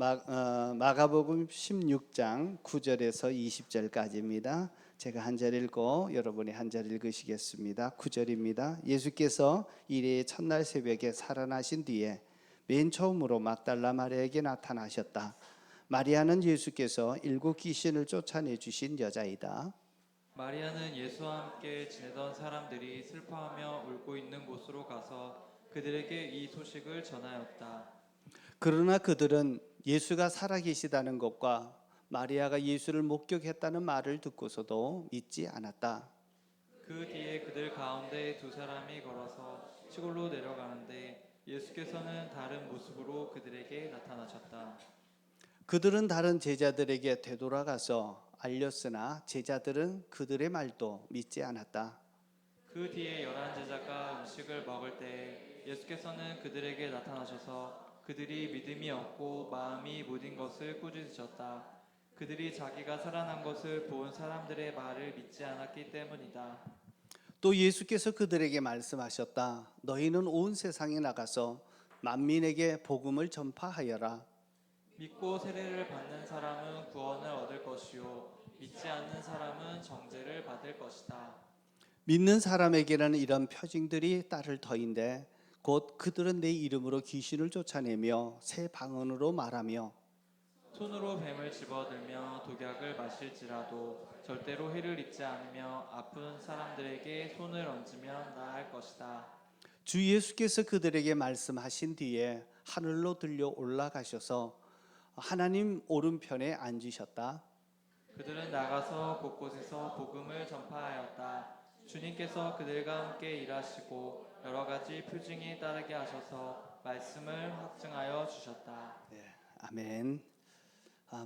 마가복음 16장 9절에서 20절까지입니다. 제가 한 절 읽고 여러분이 한 절 읽으시겠습니다. 9절입니다. 예수께서 이레의 첫날 새벽에 살아나신 뒤에 맨 처음으로 막달라 마리아에게 나타나셨다. 마리아는 예수께서 7 귀신을 쫓아내 주신 여자이다. 마리아는 예수와 함께 지내던 사람들이 슬퍼하며 울고 있는 곳으로 가서 그들에게 이 소식을 전하였다. 그러나 그들은 예수가 살아계시다는 것과 마리아가 예수를 목격했다는 말을 듣고서도 믿지 않았다. 그 뒤에 그들 가운데 2 사람이 걸어서 시골로 내려가는데 예수께서는 다른 모습으로 그들에게 나타나셨다. 그들은 다른 제자들에게 되돌아가서 알렸으나 제자들은 그들의 말도 믿지 않았다. 그 뒤에 11 제자가 음식을 먹을 때 예수께서는 그들에게 나타나셔서 그들이 믿음이 없고 마음이 무딘 것을 꾸짖으셨다. 그들이 자기가 살아난 것을 본 사람들의 말을 믿지 않았기 때문이다. 또 예수께서 그들에게 말씀하셨다. 너희는 온 세상에 나가서 만민에게 복음을 전파하여라. 믿고 세례를 받는 사람은 구원을 얻을 것이요 믿지 않는 사람은 정죄를 받을 것이다. 믿는 사람에게는 이런 표징들이 따를 터인데 곧 그들은 내 이름으로 귀신을 쫓아내며 새 방언으로 말하며 손으로 뱀을 집어들며 독약을 마실지라도 절대로 해를 입지 않으며 아픈 사람들에게 손을 얹으면 나을 것이다. 주 예수께서 그들에게 말씀하신 뒤에 하늘로 들려 올라가셔서 하나님 오른편에 앉으셨다. 그들은 나가서 곳곳에서 복음을 전파하였다. 주님께서 그들과 함께 일하시고 여러 가지 표징이 따르게 하셔서 말씀을 확증하여 주셨다. 아멘.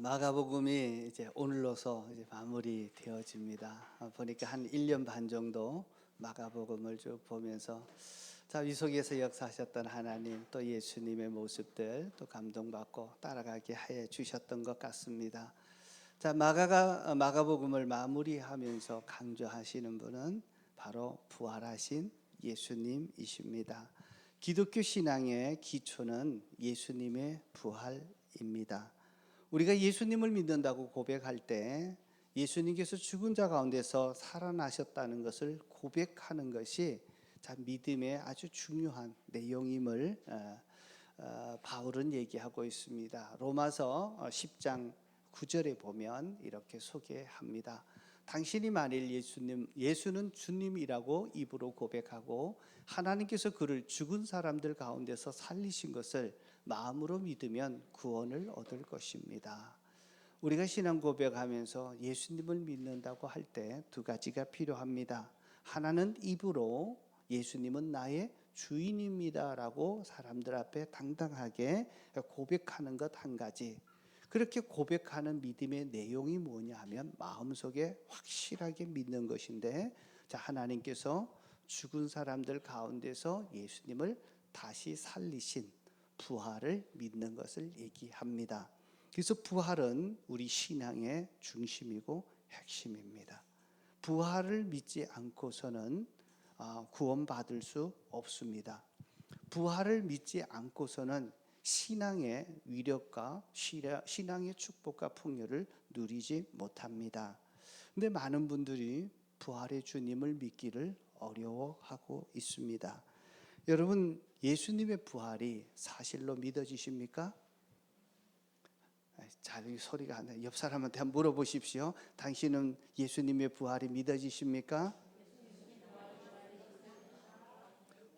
마가복음이 이제 오늘로서 이제 마무리 되어집니다. 보니까 한 1년 반 정도 마가복음을 쭉 보면서 이 속에서 역사하셨던 하나님 또 예수님의 모습들 또 감동받고 따라가게 해 주셨던 것 같습니다. 마가복음을 마무리하면서 강조하시는 분은 바로 부활하신 예수님이십니다. 기독교 신앙의 기초는 예수님의 부활입니다. 우리가 예수님을 믿는다고 고백할 때 예수님께서 죽은 자 가운데서 살아나셨다는 것을 고백하는 것이 믿음의 아주 중요한 내용임을 바울은 얘기하고 있습니다. 로마서 10장 9절에 보면 이렇게 소개합니다. 당신이 만일 예수는 주님이라고 입으로 고백하고 하나님께서 그를 죽은 사람들 가운데서 살리신 것을 마음으로 믿으면 구원을 얻을 것입니다. 우리가 신앙 고백하면서 예수님을 믿는다고 할 때 2가지가 필요합니다. 하나는 입으로 예수님은 나의 주인입니다라고 사람들 앞에 당당하게 고백하는 것 한 가지. 그렇게 고백하는 믿음의 내용이 뭐냐 하면 마음속에 확실하게 믿는 것인데 하나님께서 죽은 사람들 가운데서 예수님을 다시 살리신 부활을 믿는 것을 얘기합니다. 그래서 부활은 우리 신앙의 중심이고 핵심입니다. 부활을 믿지 않고서는 구원받을 수 없습니다. 부활을 믿지 않고서는 신앙의 위력과 신앙의 축복과 풍요를 누리지 못합니다. 근데 많은 분들이 부활의 주님을 믿기를 어려워하고 있습니다. 여러분, 예수님의 부활이 사실로 믿어지십니까? 잘 소리가 안 나요. 옆 사람한테 한번 물어보십시오. 당신은 예수님의 부활이 믿어지십니까?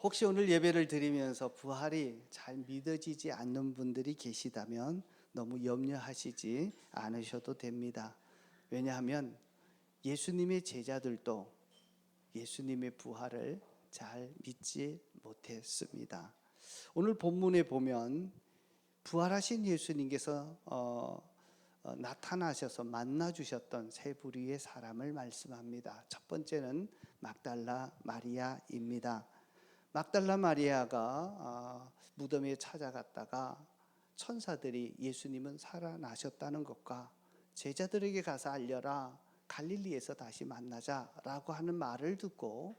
혹시 오늘 예배를 드리면서 부활이 잘 믿어지지 않는 분들이 계시다면 너무 염려하시지 않으셔도 됩니다. 왜냐하면 예수님의 제자들도 예수님의 부활을 잘 믿지 못했습니다. 오늘 본문에 보면 부활하신 예수님께서 나타나셔서 만나주셨던 3부류의 사람을 말씀합니다. 첫 번째는 막달라 마리아입니다. 막달라 마리아가 무덤에 찾아갔다가 천사들이 예수님은 살아나셨다는 것과 제자들에게 가서 알려라, 갈릴리에서 다시 만나자라고 하는 말을 듣고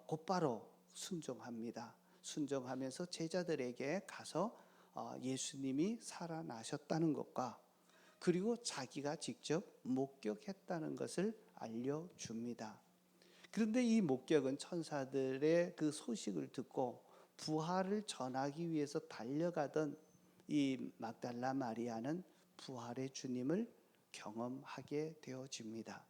곧바로 순종합니다. 순종하면서 제자들에게 가서 예수님이 살아나셨다는 것과 그리고 자기가 직접 목격했다는 것을 알려줍니다. 그런데 이 목격은 천사들의 그 소식을 듣고 부활을 전하기 위해서 달려가던 이 막달라 마리아는 부활의 주님을 경험하게 되어집니다.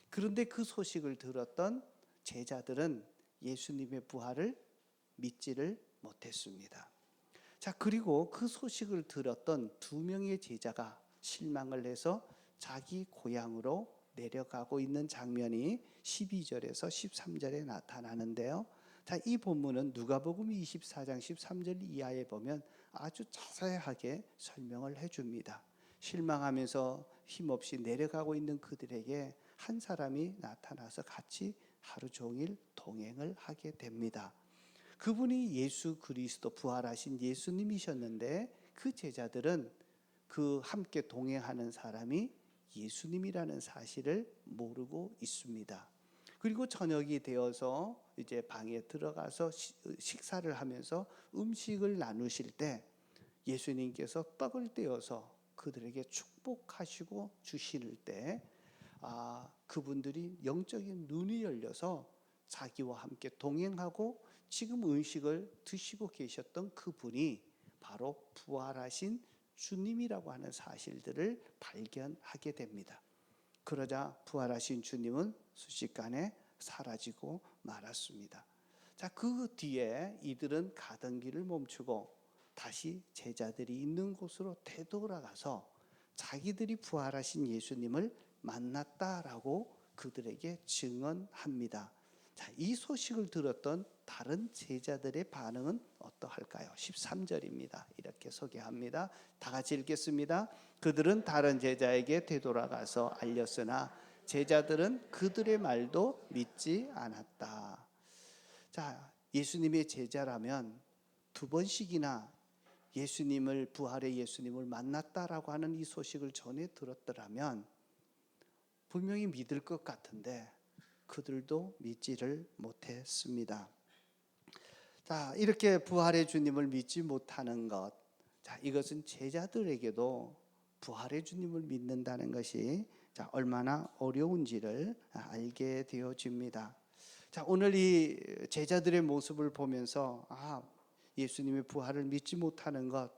그런데 그 소식을 들었던 제자들은 예수님의 부활을 믿지를 못했습니다. 자, 그리고 그 소식을 들었던 두 명의 제자가 실망을 해서 자기 고향으로 내려가고 있는 장면이 12절에서 13절에 나타나는데요. 자, 이 본문은 누가복음 24장 13절 이하에 보면 아주 자세하게 설명을 해줍니다. 실망하면서 힘없이 내려가고 있는 그들에게 한 사람이 나타나서 같이 하루 종일 동행을 하게 됩니다. 그분이 예수 그리스도 부활하신 예수님이셨는데 그 제자들은 그 함께 동행하는 사람이 예수님이라는 사실을 모르고 있습니다. 그리고 저녁이 되어서 이제 방에 들어가서 식사를 하면서 음식을 나누실 때 예수님께서 떡을 떼어서 그들에게 축복하시고 주실 때 그분들이 영적인 눈이 열려서 자기와 함께 동행하고 지금 음식을 드시고 계셨던 그분이 바로 부활하신 주님이라고 하는 사실들을 발견하게 됩니다. 그러자 부활하신 주님은 순식간에 사라지고 말았습니다. 자, 그 뒤에 이들은 가던 길을 멈추고 다시 제자들이 있는 곳으로 되돌아가서 자기들이 부활하신 예수님을 만났다라고 그들에게 증언합니다. 자, 이 소식을 들었던 다른 제자들의 반응은 어떠할까요? 13절입니다. 이렇게 소개합니다. 다 같이 읽겠습니다. 그들은 다른 제자에게 되돌아가서 알렸으나 제자들은 그들의 말도 믿지 않았다. 자, 예수님의 제자라면 두 번씩이나 예수님을 부활의 예수님을 만났다라고 하는 이 소식을 전해 들었더라면 분명히 믿을 것 같은데 그들도 믿지를 못했습니다. 자, 이렇게 부활의 주님을 믿지 못하는 것, 자, 이것은 제자들에게도 부활의 주님을 믿는다는 것이 얼마나 어려운지를 알게 되어집니다. 자, 오늘 이 제자들의 모습을 보면서 예수님의 부활을 믿지 못하는 것,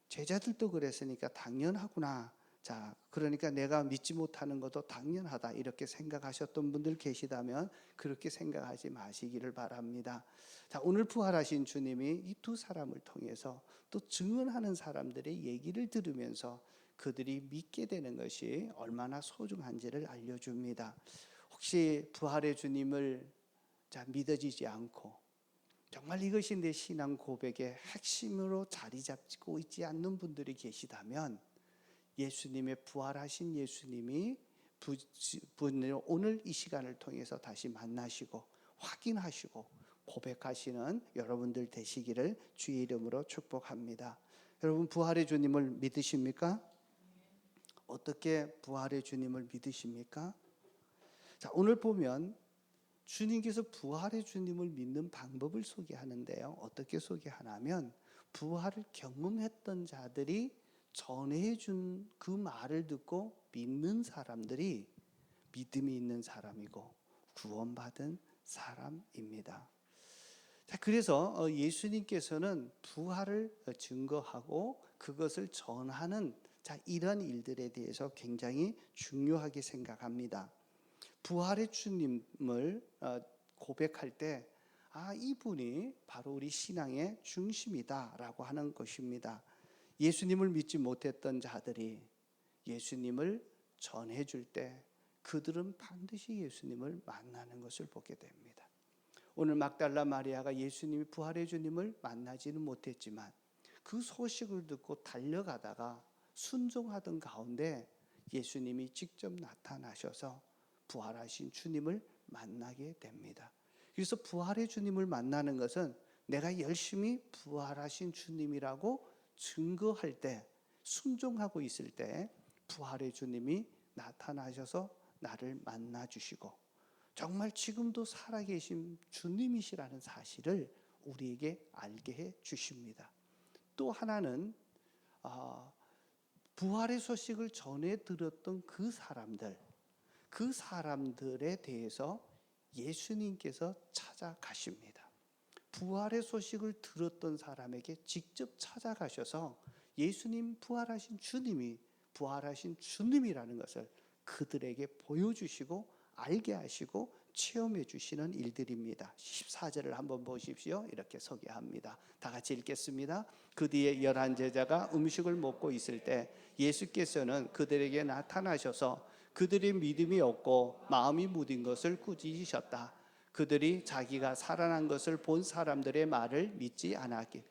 제자들도 그랬으니까 당연하구나. 자, 그러니까 내가 믿지 못하는 것도 당연하다 이렇게 생각하셨던 분들 계시다면 그렇게 생각하지 마시기를 바랍니다. 자, 오늘 부활하신 주님이 이 두 사람을 통해서 또 증언하는 사람들의 얘기를 들으면서 그들이 믿게 되는 것이 얼마나 소중한지를 알려줍니다. 혹시 부활의 주님을 믿어지지 않고 정말 이것이 내 신앙 고백의 핵심으로 자리 잡고 있지 않는 분들이 계시다면 예수님의 부활하신 예수님이 오늘 이 시간을 통해서 다시 만나시고 확인하시고 고백하시는 여러분들 되시기를 주의 이름으로 축복합니다. 여러분 부활의 주님을 믿으십니까? 어떻게 부활의 주님을 믿으십니까? 자, 오늘 보면 주님께서 부활의 주님을 믿는 방법을 소개하는데요. 어떻게 소개하냐면 부활을 경험했던 자들이 전해준 그 말을 듣고 믿는 사람들이 믿음이 있는 사람이고 구원받은 사람입니다. 자, 그래서 예수님께서는 부활을 증거하고 그것을 전하는 이런 일들에 대해서 굉장히 중요하게 생각합니다. 부활의 주님을 고백할 때 이분이 바로 우리 신앙의 중심이다라고 하는 것입니다. 예수님을 믿지 못했던 자들이 예수님을 전해줄 때 그들은 반드시 예수님을 만나는 것을 보게 됩니다. 오늘 막달라 마리아가 예수님이 부활의 주님을 만나지는 못했지만 그 소식을 듣고 달려가다가 순종하던 가운데 예수님이 직접 나타나셔서 부활하신 주님을 만나게 됩니다. 그래서 부활의 주님을 만나는 것은 내가 열심히 부활하신 주님이라고 증거할 때, 순종하고 있을 때 부활의 주님이 나타나셔서 나를 만나 주시고 정말 지금도 살아계신 주님이시라는 사실을 우리에게 알게 해 주십니다. 또 하나는 부활의 소식을 전해 들었던 그 사람들에 대해서 예수님께서 찾아가십니다. 부활의 소식을 들었던 사람에게 직접 찾아가셔서 예수님 부활하신 주님이라는 것을 그들에게 보여주시고 알게 하시고 체험해 주시는 일들입니다. 14절을 한번 보십시오. 이렇게 소개합니다. 다 같이 읽겠습니다. 그 뒤에 11 제자가 음식을 먹고 있을 때 예수께서는 그들에게 나타나셔서 그들의 믿음이 없고 마음이 무딘 것을 꾸짖으셨다. 그들이 자기가 살아난 것을 본 사람들의 말을 믿지 않았기.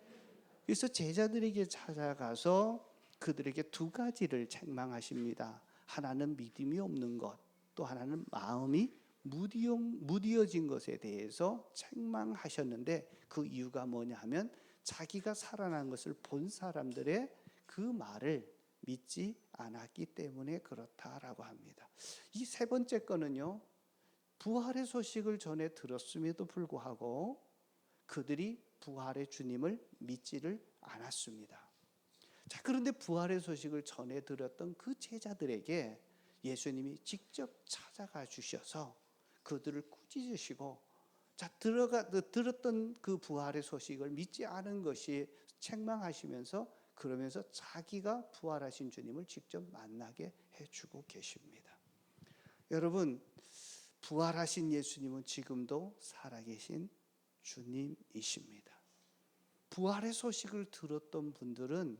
그래서 제자들에게 찾아가서 그들에게 두 가지를 책망하십니다. 하나는 믿음이 없는 것, 또 하나는 마음이 무디어진 것에 대해서 책망하셨는데, 그 이유가 뭐냐 하면 자기가 살아난 것을 본 사람들의 그 말을 믿지 않았기 때문에 그렇다라고 합니다. 이 세 번째 거는요, 부활의 소식을 전해 들었음에도 불구하고 그들이 부활의 주님을 믿지를 않았습니다. 자, 그런데 부활의 소식을 전해 들었던 그 제자들에게 예수님이 직접 찾아가 주셔서 그들을 꾸짖으시고, 들었던 그 부활의 소식을 믿지 않은 것이 책망하시면서, 그러면서 자기가 부활하신 주님을 직접 만나게 해주고 계십니다. 여러분, 부활하신 예수님은 지금도 살아계신 주님이십니다. 부활의 소식을 들었던 분들은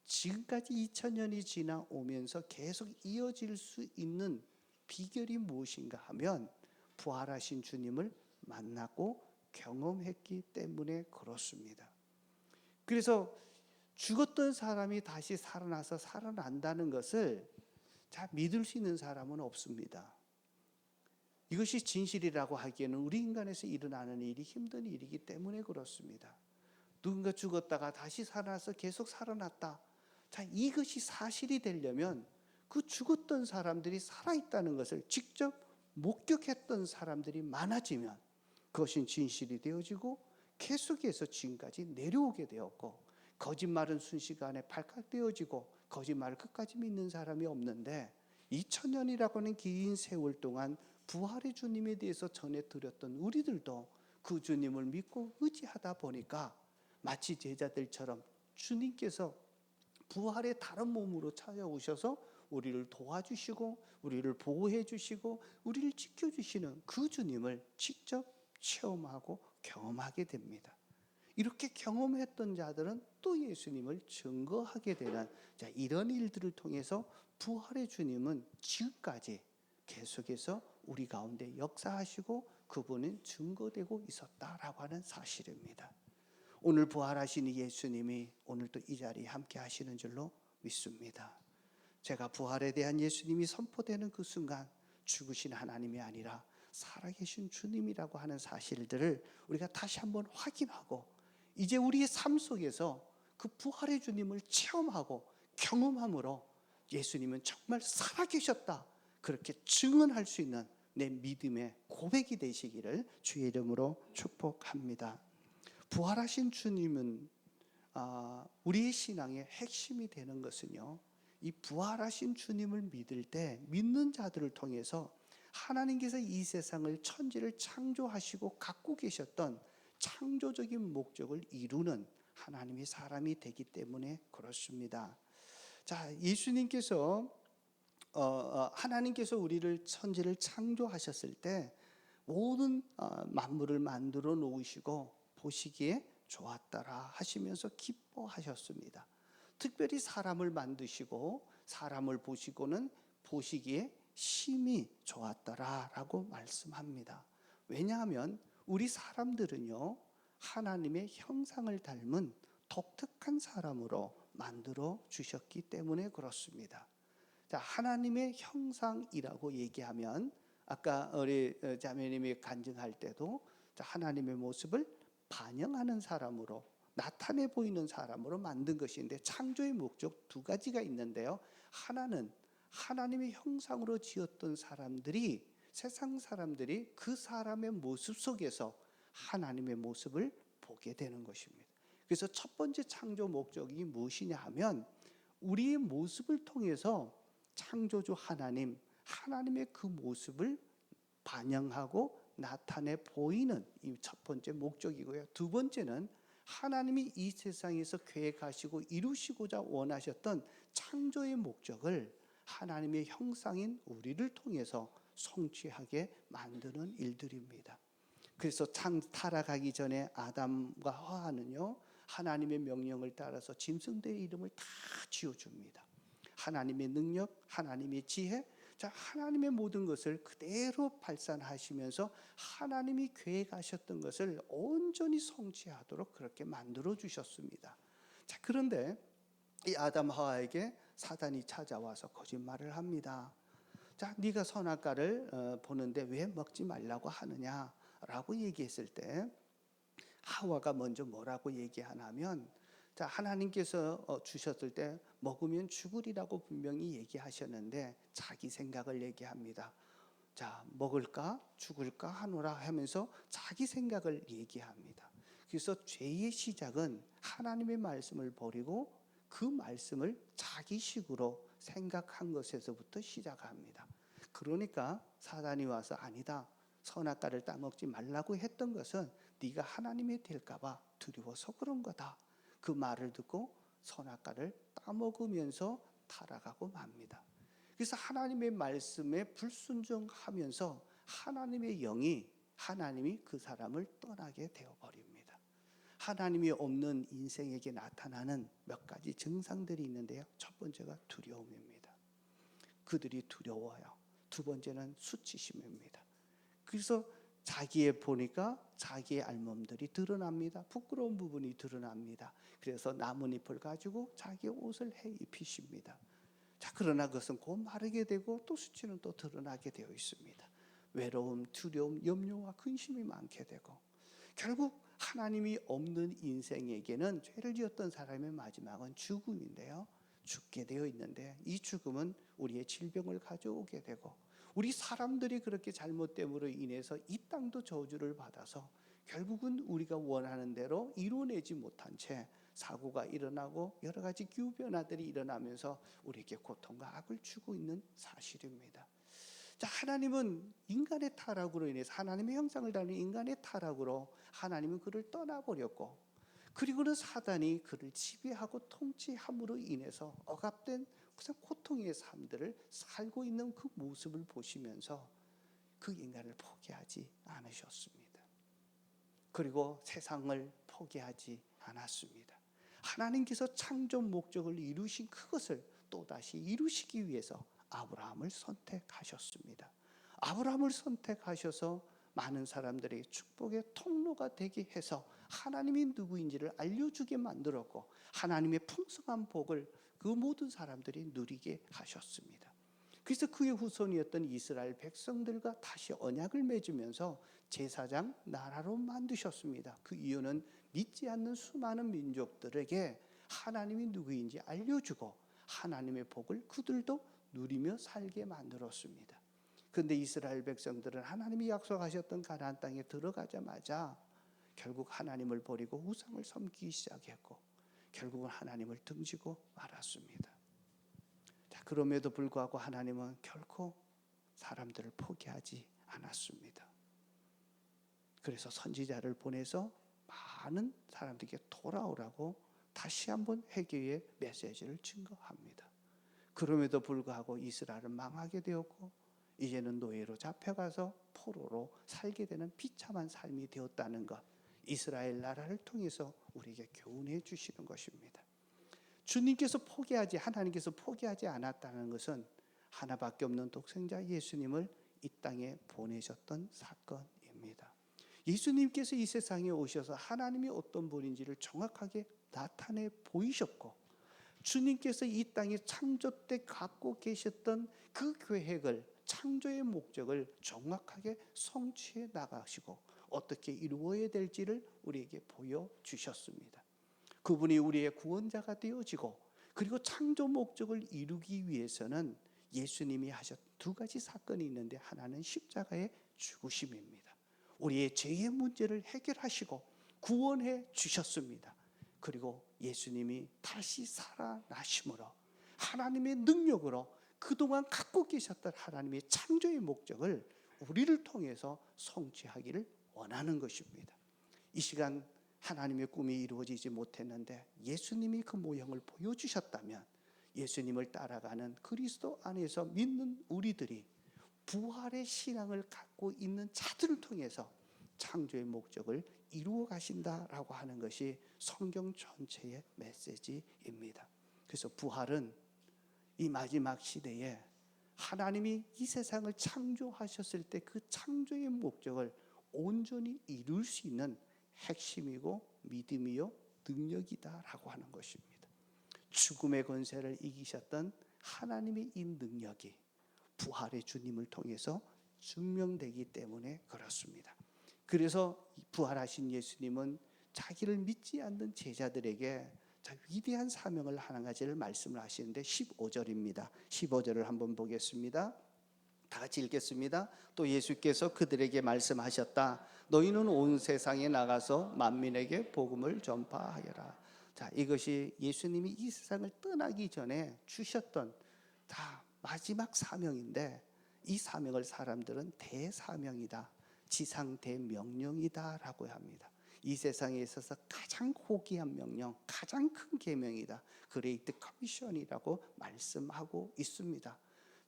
지금까지 2000년이 지나오면서 계속 이어질 수 있는 비결이 무엇인가 하면 부활하신 주님을 만나고 경험했기 때문에 그렇습니다. 그래서 죽었던 사람이 다시 살아나서 살아난다는 것을 잘 믿을 수 있는 사람은 없습니다. 이것이 진실이라고 하기에는 우리 인간에서 일어나는 일이 힘든 일이기 때문에 그렇습니다. 누군가 죽었다가 다시 살아나서 계속 살아났다. 자, 이것이 사실이 되려면 그 죽었던 사람들이 살아있다는 것을 직접 목격했던 사람들이 많아지면 그것이 진실이 되어지고 계속해서 지금까지 내려오게 되었고, 거짓말은 순식간에 발각되어지고 거짓말을 끝까지 믿는 사람이 없는데, 2000년이라고 하는 긴 세월 동안 부활의 주님에 대해서 전해드렸던 우리들도 그 주님을 믿고 의지하다 보니까 마치 제자들처럼 주님께서 부활의 다른 몸으로 찾아오셔서 우리를 도와주시고 우리를 보호해 주시고 우리를 지켜주시는 그 주님을 직접 체험하고 경험하게 됩니다. 이렇게 경험했던 자들은 또 예수님을 증거하게 되는, 이런 일들을 통해서 부활의 주님은 지금까지 계속해서 우리 가운데 역사하시고 그분은 증거되고 있었다라고 하는 사실입니다. 오늘 부활하신 예수님이 오늘도 이 자리에 함께 하시는 줄로 믿습니다. 제가 부활에 대한 예수님이 선포되는 그 순간 죽으신 하나님이 아니라 살아계신 주님이라고 하는 사실들을 우리가 다시 한번 확인하고, 이제 우리의 삶 속에서 그 부활의 주님을 체험하고 경험함으로 예수님은 정말 살아계셨다, 그렇게 증언할 수 있는 내 믿음의 고백이 되시기를 주의 이름으로 축복합니다. 부활하신 주님은 우리의 신앙의 핵심이 되는 것은요, 이 부활하신 주님을 믿을 때 믿는 자들을 통해서 하나님께서 이 세상을, 천지를 창조하시고 갖고 계셨던 창조적인 목적을 이루는 하나님의 사람이 되기 때문에 그렇습니다. 자, 예수님께서 하나님께서 우리를, 천지를 창조하셨을 때 모든 만물을 만들어 놓으시고 보시기에 좋았더라 하시면서 기뻐하셨습니다. 특별히 사람을 만드시고 사람을 보시고는 보시기에 심히 좋았더라라고 말씀합니다. 왜냐하면 우리 사람들은요, 하나님의 형상을 닮은 독특한 사람으로 만들어 주셨기 때문에 그렇습니다. 자, 하나님의 형상이라고 얘기하면 아까 우리 자매님이 간증할 때도 하나님의 모습을 반영하는 사람으로, 나타내 보이는 사람으로 만든 것인데, 창조의 목적 두 가지가 있는데요, 하나는 하나님의 형상으로 지었던 사람들이, 세상 사람들이 그 사람의 모습 속에서 하나님의 모습을 보게 되는 것입니다. 그래서 첫 번째 창조 목적이 무엇이냐 하면 우리의 모습을 통해서 창조주 하나님의 그 모습을 반영하고 나타내 보이는 이 첫 번째 목적이고요. 두 번째는 하나님이 이 세상에서 계획하시고 이루시고자 원하셨던 창조의 목적을 하나님의 형상인 우리를 통해서 성취하게 만드는 일들입니다. 그래서 타락하기 전에 아담과 하와는요, 하나님의 명령을 따라서 짐승들의 이름을 다 지어줍니다. 하나님의 능력, 하나님의 지혜, 자, 하나님의 모든 것을 그대로 발산하시면서 하나님이 계획하셨던 것을 온전히 성취하도록 그렇게 만들어 주셨습니다. 자, 그런데 이 아담 하와에게 사단이 찾아와서 거짓말을 합니다. 자, 네가 선악과를 보는데 왜 먹지 말라고 하느냐라고 얘기했을 때 하와가 먼저 뭐라고 얘기하냐면, 자, 하나님께서 주셨을 때 먹으면 죽으리라고 분명히 얘기하셨는데 자기 생각을 얘기합니다. 자, 먹을까 죽을까 하노라 하면서 자기 생각을 얘기합니다. 그래서 죄의 시작은 하나님의 말씀을 버리고 그 말씀을 자기식으로 생각한 것에서부터 시작합니다. 그러니까 사단이 와서 아니다, 선악과를 따먹지 말라고 했던 것은 네가 하나님이 될까 봐 두려워서 그런 거다. 그 말을 듣고 선악과를 따먹으면서 타락하고 맙니다. 그래서 하나님의 말씀에 불순종하면서 하나님의 영이, 하나님이 그 사람을 떠나게 되어버립니다. 하나님이 없는 인생에게 나타나는 몇 가지 증상들이 있는데요. 첫 번째가 두려움입니다. 그들이 두려워요. 두 번째는 수치심입니다. 그래서 자기의 보니까 자기의 알몸들이 드러납니다. 부끄러운 부분이 드러납니다. 그래서 나뭇잎을 가지고 자기의 옷을 해 입히십니다. 자, 그러나 그것은 곧 마르게 되고 또 수치는 또 드러나게 되어 있습니다. 외로움, 두려움, 염려와 근심이 많게 되고 결국 하나님이 없는 인생에게는 죄를 지었던 사람의 마지막은 죽음인데요. 죽게 되어 있는데 이 죽음은 우리의 질병을 가져오게 되고 우리 사람들이 그렇게 잘못됨으로 인해서 이 땅도 저주를 받아서 결국은 우리가 원하는 대로 이뤄내지 못한 채 사고가 일어나고 여러 가지 기후변화들이 일어나면서 우리에게 고통과 악을 주고 있는 사실입니다. 자, 하나님은 인간의 타락으로 인해서 하나님의 형상을 닮은 인간의 타락으로 하나님은 그를 떠나버렸고 그리고는 사단이 그를 지배하고 통치함으로 인해서 억압된 그냥 고통의 삶들을 살고 있는 그 모습을 보시면서 그 인간을 포기하지 않으셨습니다. 그리고 세상을 포기하지 않았습니다. 하나님께서 창조 목적을 이루신 그것을 또다시 이루시기 위해서 아브라함을 선택하셨습니다. 아브라함을 선택하셔서 많은 사람들에게 축복의 통로가 되게 해서 하나님이 누구인지를 알려주게 만들었고 하나님의 풍성한 복을 그 모든 사람들이 누리게 하셨습니다. 그래서 그의 후손이었던 이스라엘 백성들과 다시 언약을 맺으면서 제사장 나라로 만드셨습니다. 그 이유는 믿지 않는 수많은 민족들에게 하나님이 누구인지 알려주고 하나님의 복을 그들도 누리며 살게 만들었습니다. 그런데 이스라엘 백성들은 하나님이 약속하셨던 가나안 땅에 들어가자마자 결국 하나님을 버리고 우상을 섬기기 시작했고 결국은 하나님을 등지고 말았습니다. 자, 그럼에도 불구하고 하나님은 결코 사람들을 포기하지 않았습니다. 그래서 선지자를 보내서 많은 사람들에게 돌아오라고 다시 한번 회개의 메시지를 증거합니다. 그럼에도 불구하고 이스라엘은 망하게 되었고 이제는 노예로 잡혀가서 포로로 살게 되는 비참한 삶이 되었다는 것, 이스라엘 나라를 통해서 우리에게 교훈해 주시는 것입니다. 주님께서 하나님께서 포기하지 않았다는 것은 하나밖에 없는 독생자 예수님을 이 땅에 보내셨던 사건입니다. 예수님께서 이 세상에 오셔서 하나님이 어떤 분인지를 정확하게 나타내 보이셨고 주님께서 이 땅에 창조 때 갖고 계셨던 그 계획을, 창조의 목적을 정확하게 성취해 나가시고 어떻게 이루어야 될지를 우리에게 보여주셨습니다. 그분이 우리의 구원자가 되어지고 그리고 창조 목적을 이루기 위해서는 예수님이 하셨 두 가지 사건이 있는데 하나는 십자가의 죽으심입니다. 우리의 죄의 문제를 해결하시고 구원해 주셨습니다. 그리고 예수님이 다시 살아나심으로 하나님의 능력으로 그동안 갖고 계셨던 하나님의 창조의 목적을 우리를 통해서 성취하기를 원하는 것입니다. 이 시간 하나님의 꿈이 이루어지지 못했는데 예수님이 그 모형을 보여주셨다면 예수님을 따라가는 그리스도 안에서 믿는 우리들이 부활의 신앙을 갖고 있는 자들을 통해서 창조의 목적을 이루어 가신다라고 하는 것이 성경 전체의 메시지입니다. 그래서 부활은 이 마지막 시대에 하나님이 이 세상을 창조하셨을 때 그 창조의 목적을 온전히 이룰 수 있는 핵심이고 믿음이요 능력이다라고 하는 것입니다. 죽음의 권세를 이기셨던 하나님의 이 능력이 부활의 주님을 통해서 증명되기 때문에 그렇습니다. 그래서 부활하신 예수님은 자기를 믿지 않는 제자들에게 위대한 사명을 하나 가지를 말씀을 하시는데 15절입니다. 15절을 한번 보겠습니다. 다 같이 읽겠습니다. 또 예수께서 그들에게 말씀하셨다. 너희는 온 세상에 나가서 만민에게 복음을 전파하여라. 자, 이것이 예수님이 이 세상을 떠나기 전에 주셨던 다 마지막 사명인데 이 사명을 사람들은 대사명이다, 지상 대명령이다라고 합니다. 이 세상에 있어서 가장 고귀한 명령, 가장 큰 계명이다. 그레이트 커미션이라고 말씀하고 있습니다.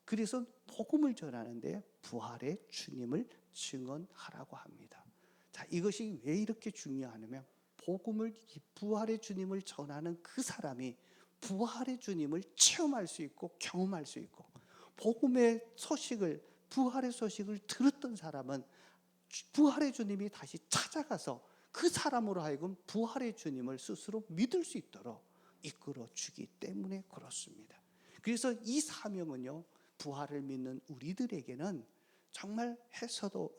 그래서 복음을 전하는데 부활의 주님을 증언하라고 합니다. 자, 이것이 왜 이렇게 중요하냐면 복음을 부활의 주님을 전하는 그 사람이 부활의 주님을 체험할 수 있고 경험할 수 있고 복음의 소식을 부활의 소식을 들었던 사람은 부활의 주님이 다시 찾아가서 그 사람으로 하여금 부활의 주님을 스스로 믿을 수 있도록 이끌어 주기 때문에 그렇습니다. 그래서 이 사명은요 부활을 믿는 우리들에게는 정말 해서도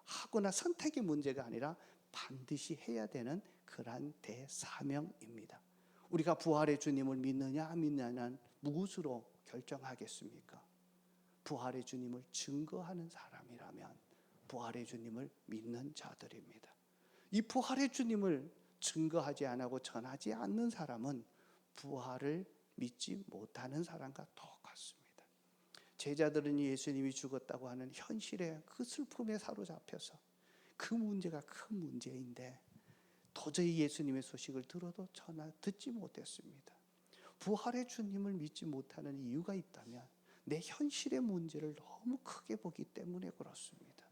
하거나 선택의 문제가 아니라 반드시 해야 되는 그러한 대사명입니다. 우리가 부활의 주님을 믿느냐 안 믿느냐는 무엇으로 결정하겠습니까? 부활의 주님을 증거하는 사람이라면 부활의 주님을 믿는 자들입니다. 이 부활의 주님을 증거하지 않고 전하지 않는 사람은 부활을 믿지 못하는 사람과 똑같습니다. 제자들은 예수님이 죽었다고 하는 현실의 그 슬픔에 사로잡혀서 그 문제가 큰 문제인데 도저히 예수님의 소식을 들어도 듣지 못했습니다. 부활의 주님을 믿지 못하는 이유가 있다면 내 현실의 문제를 너무 크게 보기 때문에 그렇습니다.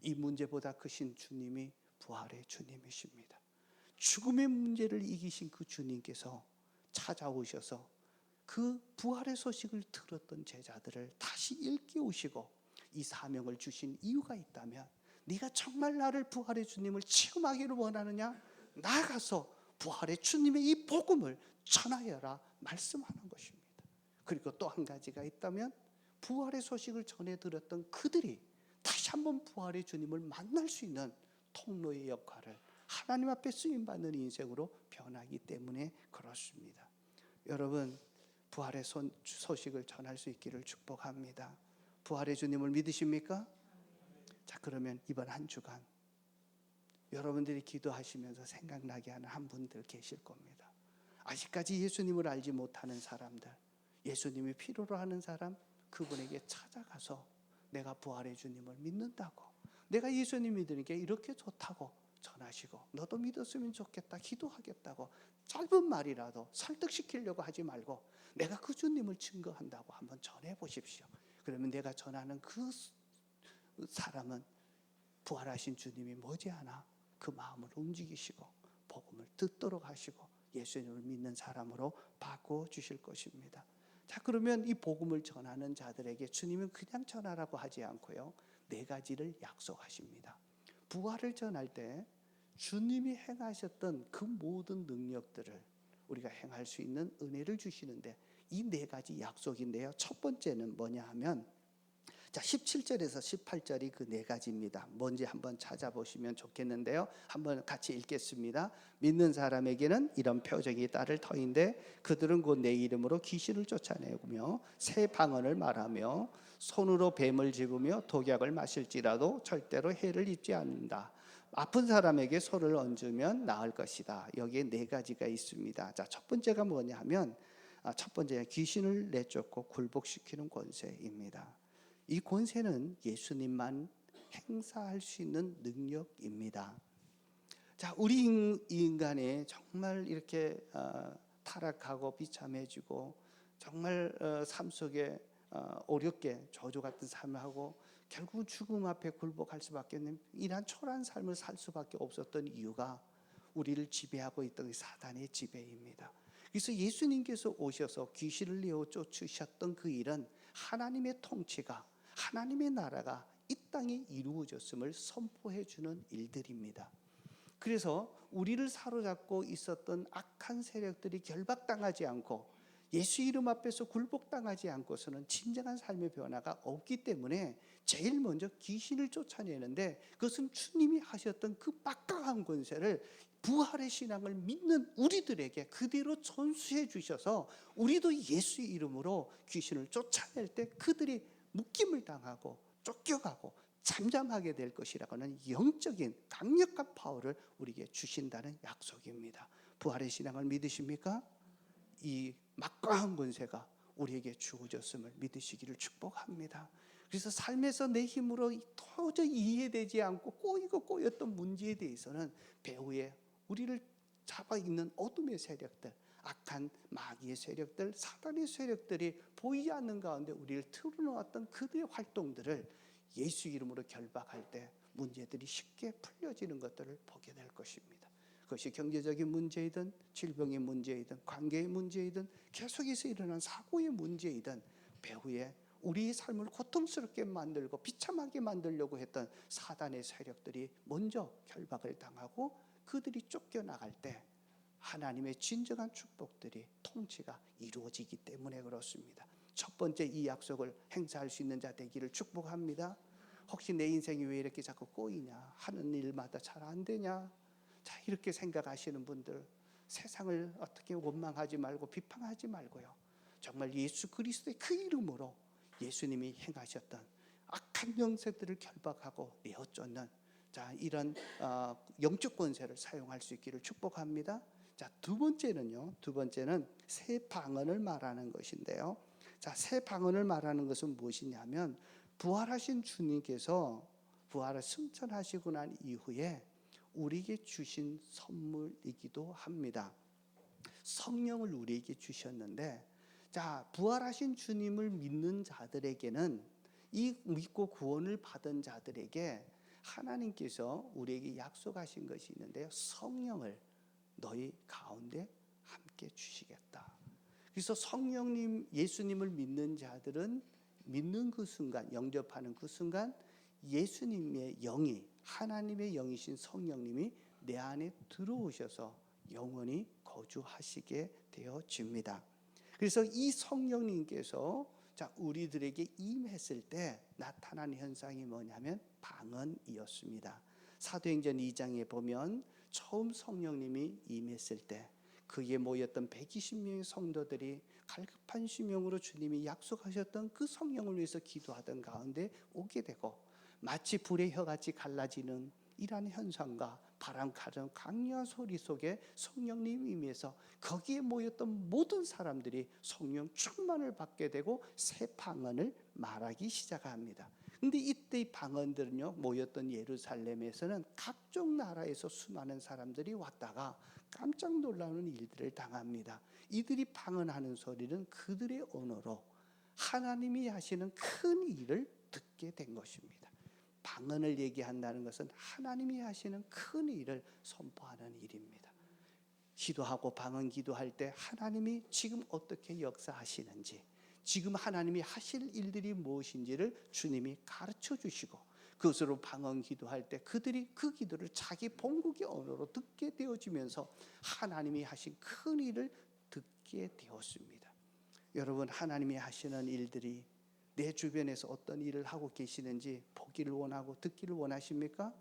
이 문제보다 크신 주님이 부활의 주님이십니다. 죽음의 문제를 이기신 그 주님께서 찾아오셔서 그 부활의 소식을 들었던 제자들을 다시 일깨우시고 이 사명을 주신 이유가 있다면 네가 정말 나를 부활의 주님을 체험하기를 원하느냐? 나아가서 부활의 주님의 이 복음을 전하여라 말씀하는 것입니다. 그리고 또 한 가지가 있다면 부활의 소식을 전해 들었던 그들이 다시 한번 부활의 주님을 만날 수 있는 통로의 역할을 하나님 앞에 쓰임받는 인생으로 변하기 때문에 그렇습니다. 여러분 부활의 소식을 전할 수 있기를 축복합니다. 부활의 주님을 믿으십니까? 자, 그러면 이번 한 주간 여러분들이 기도하시면서 생각나게 하는 한 분들 계실 겁니다. 아직까지 예수님을 알지 못하는 사람들, 예수님이 필요로 하는 사람, 그분에게 찾아가서 내가 부활의 주님을 믿는다고, 내가 예수님 믿으니까 이렇게 좋다고 전하시고 너도 믿었으면 좋겠다 기도하겠다고 짧은 말이라도 설득시키려고 하지 말고 내가 그 주님을 증거한다고 한번 전해보십시오. 그러면 내가 전하는 그 사람은 부활하신 주님이 머지않아 그 마음을 움직이시고 복음을 듣도록 하시고 예수님을 믿는 사람으로 바꿔주실 것입니다. 자, 그러면 이 복음을 전하는 자들에게 주님은 그냥 전하라고 하지 않고요 4가지를 약속하십니다. 부활을 전할 때 주님이 행하셨던 그 모든 능력들을 우리가 행할 수 있는 은혜를 주시는데 이 4가지 약속인데요. 첫 번째는 뭐냐 하면 자 17절에서 18절이 그 4가지입니다. 뭔지 한번 찾아보시면 좋겠는데요. 한번 같이 읽겠습니다. 믿는 사람에게는 이런 표적이 따를 터인데 그들은 곧 내 이름으로 귀신을 쫓아내며 새 방언을 말하며 손으로 뱀을 집으며 독약을 마실지라도 절대로 해를 입지 않는다. 아픈 사람에게 손을 얹으면 나을 것이다. 여기에 네 가지가 있습니다. 자, 첫 번째가 뭐냐 하면 첫 번째 귀신을 내쫓고 굴복시키는 권세입니다. 이 권세는 예수님만 행사할 수 있는 능력입니다. 자, 우리 인간이 정말 이렇게 타락하고 비참해지고 정말 삶 속에 어렵게 저주 같은 삶을 하고 결국은 죽음 앞에 굴복할 수밖에 없는 이러한 초라한 삶을 살 수밖에 없었던 이유가 우리를 지배하고 있던 사단의 지배입니다. 그래서 예수님께서 오셔서 귀신을 내어 쫓으셨던 그 일은 하나님의 통치가, 하나님의 나라가 이 땅에 이루어졌음을 선포해 주는 일들입니다. 그래서 우리를 사로잡고 있었던 악한 세력들이 결박당하지 않고 예수 이름 앞에서 굴복당하지 않고서는 진정한 삶의 변화가 없기 때문에 제일 먼저 귀신을 쫓아내는데, 그것은 주님이 하셨던 그 막강한 권세를 부활의 신앙을 믿는 우리들에게 그대로 전수해 주셔서 우리도 예수 이름으로 귀신을 쫓아낼 때 그들이 묶임을 당하고 쫓겨가고 잠잠하게 될 것이라고는 영적인 강력한 파워를 우리에게 주신다는 약속입니다. 부활의 신앙을 믿으십니까? 이 막강한 권세가 우리에게 주어졌음을 믿으시기를 축복합니다. 그래서 삶에서 내 힘으로 도저히 이해되지 않고 꼬였던 문제에 대해서는 배후에 우리를 잡아 있는 어둠의 세력들, 악한 마귀의 세력들, 사단의 세력들이 보이지 않는 가운데 우리를 틀어놓았던 그들의 활동들을 예수 이름으로 결박할 때 문제들이 쉽게 풀려지는 것들을 보게 될 것입니다. 그것이 경제적인 문제이든 질병의 문제이든 관계의 문제이든 계속해서 일어난 사고의 문제이든 배후에 우리의 삶을 고통스럽게 만들고 비참하게 만들려고 했던 사단의 세력들이 먼저 결박을 당하고 그들이 쫓겨나갈 때 하나님의 진정한 축복들이 통치가 이루어지기 때문에 그렇습니다. 첫 번째 이 약속을 행사할 수 있는 자 되기를 축복합니다. 혹시 내 인생이 왜 이렇게 자꾸 꼬이냐, 하는 일마다 잘 안 되냐, 자 이렇게 생각하시는 분들, 세상을 어떻게 원망하지 말고 비판하지 말고요, 정말 예수 그리스도의 그 이름으로 예수님이 행하셨던 악한 영세들을 결박하고 내어쫓는 자 이런 영적 권세를 사용할 수 있기를 축복합니다. 자, 두 번째는 새 방언을 말하는 것인데요. 자, 새 방언을 말하는 것은 무엇이냐면 부활하신 주님께서 부활을 승천하시고 난 이후에 우리에게 주신 선물이기도 합니다. 성령을 우리에게 주셨는데, 자, 부활하신 주님을 믿는 자들에게는, 이 믿고 구원을 받은 자들에게 하나님께서 우리에게 약속하신 것이 있는데요. 성령을 너희 가운데 함께 주시겠다. 그래서 성령님, 예수님을 믿는 자들은 믿는 그 순간, 영접하는 그 순간 예수님의 영이, 하나님의 영이신 성령님이 내 안에 들어오셔서 영원히 거주하시게 되어집니다. 그래서 이 성령님께서 자 우리들에게 임했을 때 나타난 현상이 뭐냐면 방언이었습니다. 사도행전 2장에 보면 처음 성령님이 임했을 때 그에 모였던 120명의 성도들이 갈급한 심령으로 주님이 약속하셨던 그 성령을 위해서 기도하던 가운데 오게 되고, 마치 불의 혀같이 갈라지는 이러한 현상과 바람 가는 강렬한 소리 속에 성령님 임해서 거기에 모였던 모든 사람들이 성령 충만을 받게 되고 새 방언을 말하기 시작합니다. 근데 이때 이 방언들은요, 모였던 예루살렘에서는 각종 나라에서 수많은 사람들이 왔다가 깜짝 놀라는 일들을 당합니다. 이들이 방언하는 소리는 그들의 언어로 하나님이 하시는 큰 일을 듣게 된 것입니다. 방언을 얘기한다는 것은 하나님이 하시는 큰 일을 선포하는 일입니다. 기도하고 방언 기도할 때 하나님이 지금 어떻게 역사하시는지, 지금 하나님이 하실 일들이 무엇인지를 주님이 가르쳐 주시고, 그것으로 방언 기도할 때 그들이 그 기도를 자기 본국의 언어로 듣게 되어지면서 하나님이 하신 큰 일을 듣게 되었습니다. 여러분, 하나님이 하시는 일들이 내 주변에서 어떤 일을 하고 계시는지 보기를 원하고 듣기를 원하십니까?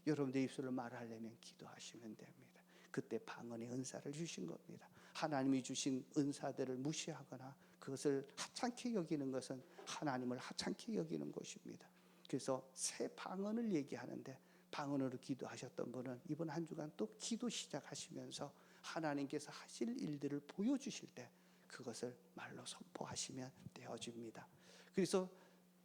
여러분들 입술로 말하려면 기도하시면 됩니다. 그때 방언의 은사를 주신 겁니다. 하나님이 주신 은사들을 무시하거나 그것을 하찮게 여기는 것은 하나님을 하찮게 여기는 것입니다. 그래서 새 방언을 얘기하는데 방언으로 기도하셨던 분은 이번 한 주간 또 기도 시작하시면서 하나님께서 하실 일들을 보여주실 때 그것을 말로 선포하시면 되어집니다. 그래서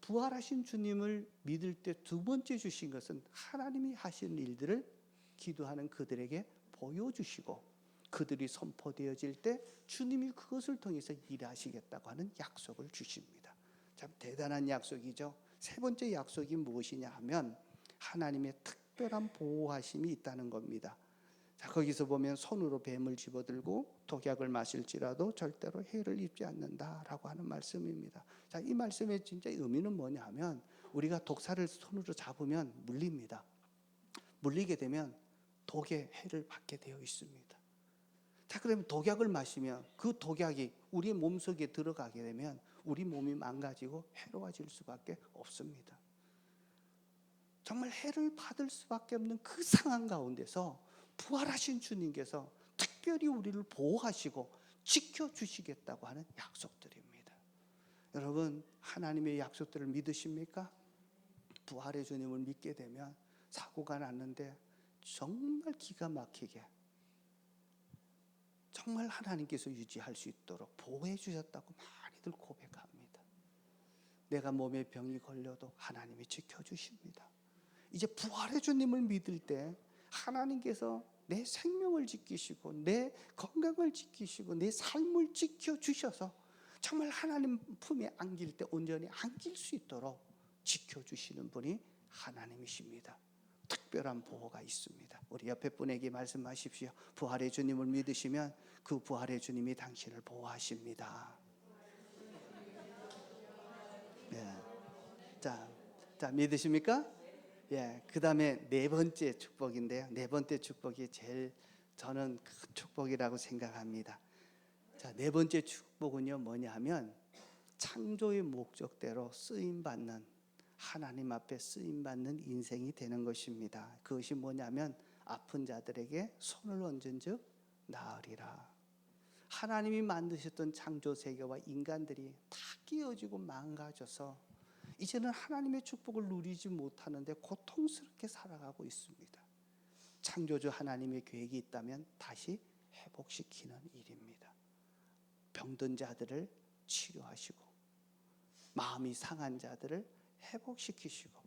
부활하신 주님을 믿을 때 두 번째 주신 것은 하나님이 하신 일들을 기도하는 그들에게 보여주시고 그들이 선포되어질 때 주님이 그것을 통해서 일하시겠다고 하는 약속을 주십니다. 참 대단한 약속이죠. 세 번째 약속이 무엇이냐 하면 하나님의 특별한 보호하심이 있다는 겁니다. 자, 거기서 보면 손으로 뱀을 집어들고 독약을 마실지라도 절대로 해를 입지 않는다라고 하는 말씀입니다. 자, 이 말씀의 진짜 의미는 뭐냐 하면 우리가 독사를 손으로 잡으면 물립니다. 물리게 되면 독의 해를 받게 되어 있습니다. 자, 그러면 독약을 마시면 그 독약이 우리 몸속에 들어가게 되면 우리 몸이 망가지고 해로워질 수밖에 없습니다. 정말 해를 받을 수밖에 없는 그 상황 가운데서 부활하신 주님께서 특별히 우리를 보호하시고 지켜주시겠다고 하는 약속들입니다. 여러분, 하나님의 약속들을 믿으십니까? 부활의 주님을 믿게 되면 사고가 났는데 정말 기가 막히게 정말 하나님께서 유지할 수 있도록 보호해 주셨다고 많이들 고백합니다. 내가 몸에 병이 걸려도 하나님이 지켜주십니다. 이제 부활의 주님을 믿을 때 하나님께서 내 생명을 지키시고 내 건강을 지키시고 내 삶을 지켜주셔서 정말 하나님 품에 안길 때 온전히 안길 수 있도록 지켜주시는 분이 하나님이십니다. 특별한 보호가 있습니다. 우리 옆에 분에게 말씀하십시오. 부활의 주님을 믿으시면 그 부활의 주님이 당신을 보호하십니다. 네. 자, 믿으십니까? 예, 그 다음에 네 번째 축복인데요. 네 번째 축복이 제일 저는 큰 축복이라고 생각합니다. 자, 네 번째 축복은요, 뭐냐 하면 창조의 목적대로 쓰임받는 하나님 앞에 쓰임받는 인생이 되는 것입니다. 그것이 뭐냐면 아픈 자들에게 손을 얹은 즉 나으리라. 하나님이 만드셨던 창조 세계와 인간들이 다 깨어지고 망가져서 이제는 하나님의 축복을 누리지 못하는데 고통스럽게 살아가고 있습니다. 창조주 하나님의 계획이 있다면 다시 회복시키는 일입니다. 병든 자들을 치료하시고 마음이 상한 자들을 회복시키시고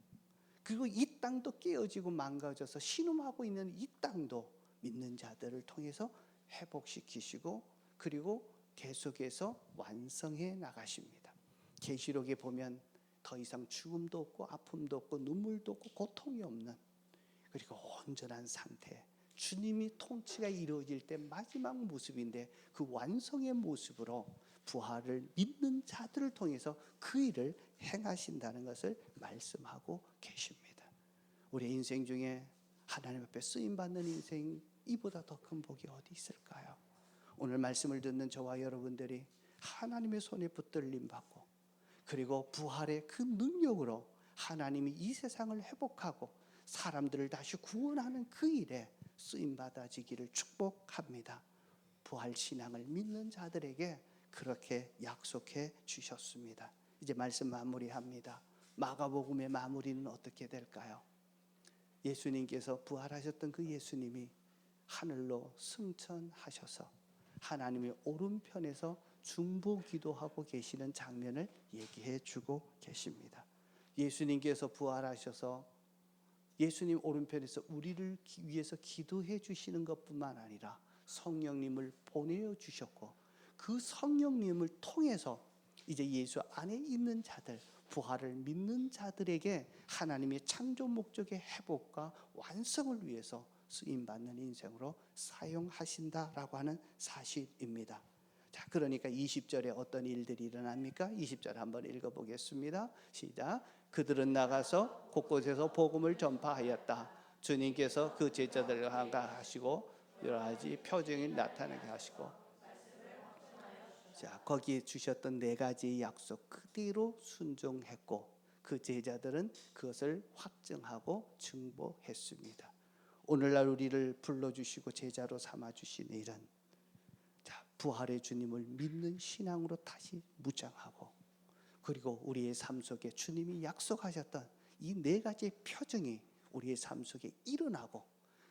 그리고 이 땅도 깨어지고 망가져서 신음하고 있는 이 땅도 믿는 자들을 통해서 회복시키시고 그리고 계속해서 완성해 나가십니다. 계시록에 보면 더 이상 죽음도 없고 아픔도 없고 눈물도 없고 고통이 없는 그리고 온전한 상태 주님이 통치가 이루어질 때 마지막 모습인데 그 완성의 모습으로 부활을 믿는 자들을 통해서 그 일을 행하신다는 것을 말씀하고 계십니다. 우리 인생 중에 하나님 앞에 쓰임받는 인생 이보다 더 큰 복이 어디 있을까요? 오늘 말씀을 듣는 저와 여러분들이 하나님의 손에 붙들림 받고 그리고 부활의 그 능력으로 하나님이 이 세상을 회복하고 사람들을 다시 구원하는 그 일에 쓰임받아지기를 축복합니다. 부활 신앙을 믿는 자들에게 그렇게 약속해 주셨습니다. 이제 말씀 마무리합니다. 마가복음의 마무리는 어떻게 될까요? 예수님께서 부활하셨던 그 예수님이 하늘로 승천하셔서 하나님의 오른편에서 중보 기도하고 계시는 장면을 얘기해 주고 계십니다. 예수님께서 부활하셔서 예수님 오른편에서 우리를 위해서 기도해 주시는 것뿐만 아니라 성령님을 보내어 주셨고 그 성령님을 통해서 이제 예수 안에 있는 자들 부활을 믿는 자들에게 하나님의 창조 목적의 회복과 완성을 위해서 쓰임받는 인생으로 사용하신다라고 하는 사실입니다. 자, 그러니까 20절에 어떤 일들이 일어납니까? 20절 한번 읽어보겠습니다. 시작. 그들은 나가서 곳곳에서 복음을 전파하였다. 주님께서 그 제자들과 하시고 여러 가지 표징이 나타나게 하시고 자, 거기에 주셨던 네 가지 약속 그대로 순종했고 그 제자들은 그것을 확증하고 증거했습니다. 오늘날 우리를 불러주시고 제자로 삼아주신 일은 자, 부활의 주님을 믿는 신앙으로 다시 무장하고 그리고 우리의 삶 속에 주님이 약속하셨던 이 네 가지의 표징이 우리의 삶 속에 일어나고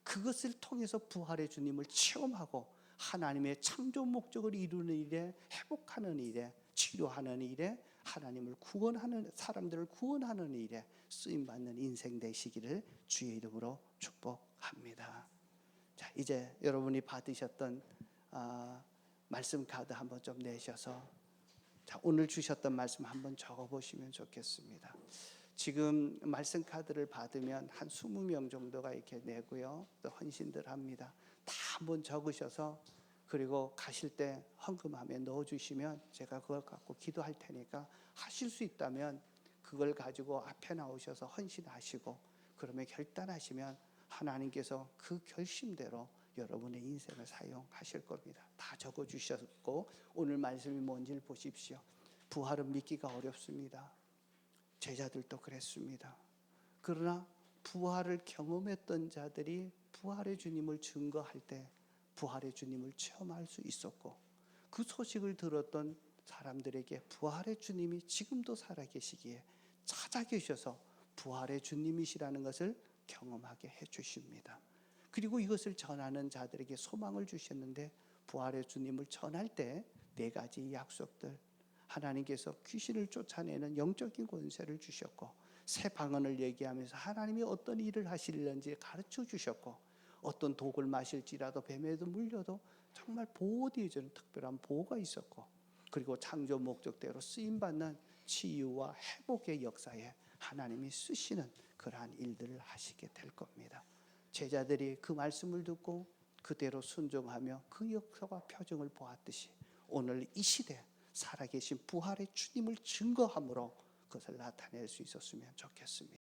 그것을 통해서 부활의 주님을 체험하고 하나님의 창조 목적을 이루는 일에, 회복하는 일에, 치료하는 일에, 하나님을 구원하는 사람들을 구원하는 일에 쓰임 받는 인생 되시기를 주의 이름으로 축복합니다. 자, 이제 여러분이 받으셨던 말씀 카드 한번 좀 내셔서 자, 오늘 주셨던 말씀 한번 적어 보시면 좋겠습니다. 지금 말씀 카드를 받으면 한 20명 정도가 이렇게 내고요. 또 헌신들 합니다. 다 한번 적으셔서 그리고 가실 때 헌금함에 넣어주시면 제가 그걸 갖고 기도할 테니까 하실 수 있다면 그걸 가지고 앞에 나오셔서 헌신하시고 그러면 결단하시면 하나님께서 그 결심대로 여러분의 인생을 사용하실 겁니다. 다 적어주셨고 오늘 말씀이 뭔지를 보십시오. 부활은 믿기가 어렵습니다. 제자들도 그랬습니다. 그러나 부활을 경험했던 자들이 부활의 주님을 증거할 때 부활의 주님을 체험할 수 있었고 그 소식을 들었던 사람들에게 부활의 주님이 지금도 살아계시기에 찾아 계셔서 부활의 주님이시라는 것을 경험하게 해주십니다. 그리고 이것을 전하는 자들에게 소망을 주셨는데 부활의 주님을 전할 때 4가지 약속들 하나님께서 귀신을 쫓아내는 영적인 권세를 주셨고 새 방언을 얘기하면서 하나님이 어떤 일을 하시려는지 가르쳐 주셨고 어떤 독을 마실지라도 뱀에도 물려도 정말 보호되어주는 특별한 보호가 있었고 그리고 창조 목적대로 쓰임받는 치유와 회복의 역사에 하나님이 쓰시는 그러한 일들을 하시게 될 겁니다. 제자들이 그 말씀을 듣고 그대로 순종하며 그 역사와 표정을 보았듯이 오늘 이 시대 살아계신 부활의 주님을 증거함으로 그것을 나타낼 수 있었으면 좋겠습니다.